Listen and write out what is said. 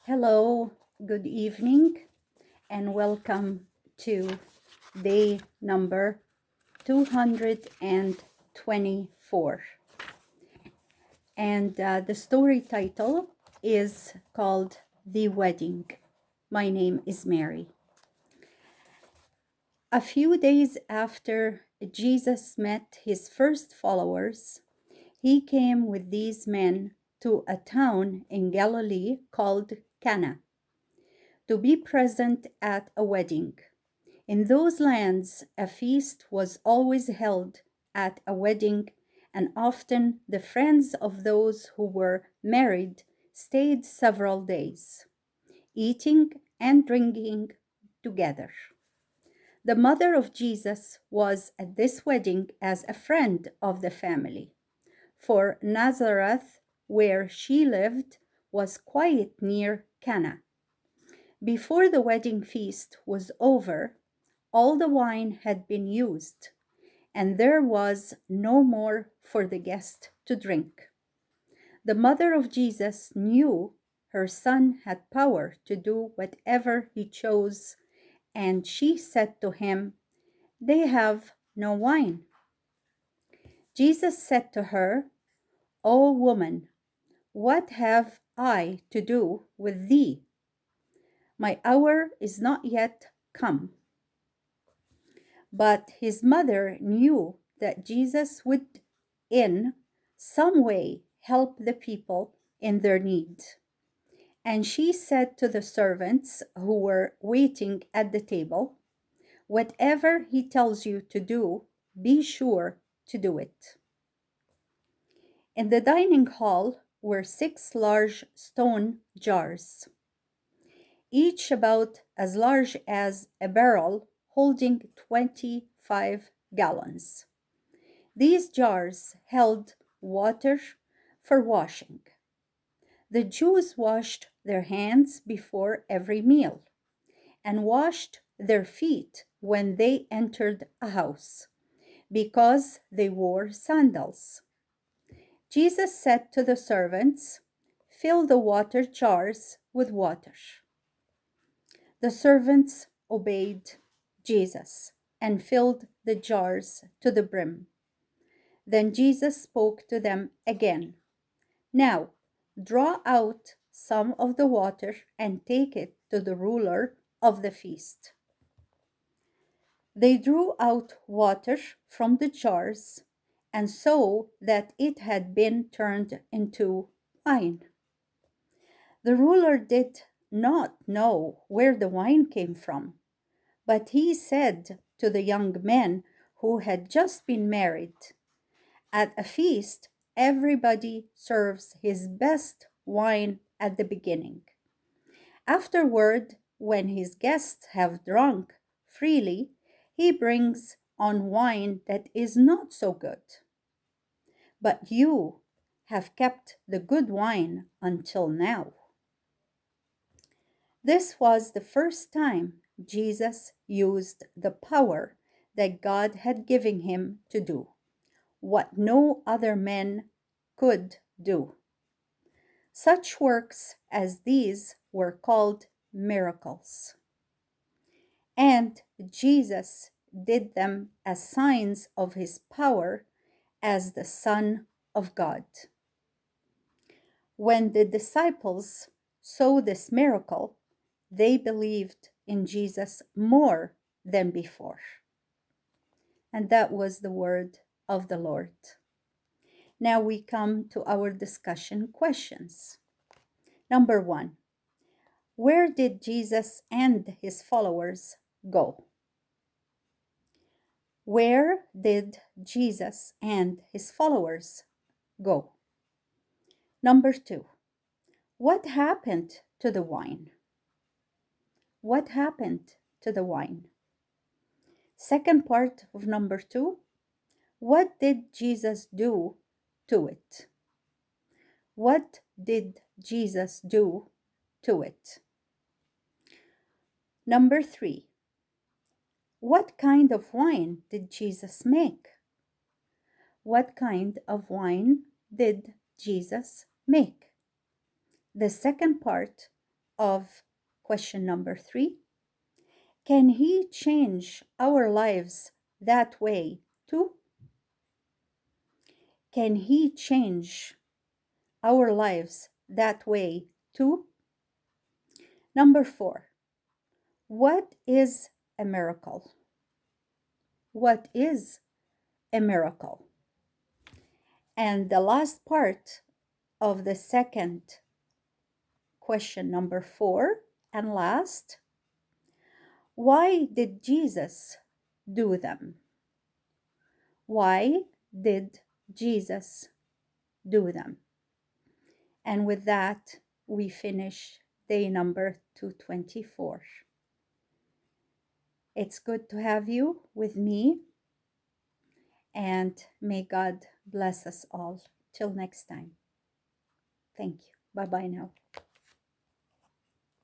Hello, good evening, and welcome to day number 224. And the story title is called The Wedding. My name is Mary. A few days after Jesus met his first followers, he came with these men to a town in Galilee called Cana to be present at a wedding. In those lands, a feast was always held at a wedding, and often the friends of those who were married stayed several days, eating and drinking together. The mother of Jesus was at this wedding as a friend of the family, for Nazareth, where she lived, was quite near Cana. Before the wedding feast was over, all the wine had been used, and there was no more for the guest to drink. The mother of Jesus knew her son had power to do whatever he chose, and she said to him, "They have no wine." Jesus said to her, "O woman, what have I to do with thee? My hour is not yet come." But his mother knew that Jesus would, in some way, help the people in their need. And she said to the servants who were waiting at the table, "Whatever he tells you to do, be sure to do it." In the dining hall were 6 large stone jars, each about as large as a barrel, holding 25 gallons. These jars held water for washing. The Jews washed their hands before every meal and washed their feet when they entered a house, because they wore sandals. Jesus said to the servants, "Fill the water jars with water." The servants obeyed Jesus and filled the jars to the brim. Then Jesus spoke to them again. "Now, draw out some of the water and take it to the ruler of the feast." They drew out water from the jars and saw that it had been turned into wine. The ruler did not know where the wine came from, but he said to the young men who had just been married, "At a feast, everybody serves his best wine at the beginning. Afterward, when his guests have drunk freely, he brings on wine that is not so good. But you have kept the good wine until now." This was the first time Jesus used the power that God had given him to do what no other man could do. Such works as these were called miracles. And Jesus did them as signs of his power as the Son of God. When the disciples saw this miracle, they believed in Jesus more than before. And that was the word of the Lord. Now we come to our discussion questions. Number 1, where did Jesus and his followers go? Where did Jesus and his followers go? Number 2, what happened to the wine? What happened to the wine? Second part of number 2, what did Jesus do to it? What did Jesus do to it? Number 3, what kind of wine did Jesus make? What kind of wine did Jesus make? The second part, of question number 3. Can He change our lives that way too? Can He change our lives that way too? Number 4. What is a miracle? What is a miracle? And the last part of the second question, number 4, and last, why did Jesus do them? Why did Jesus do them? And with that, we finish day number 224. It's good to have you with me, and may God bless us all. Till next time. Thank you. Bye-bye now.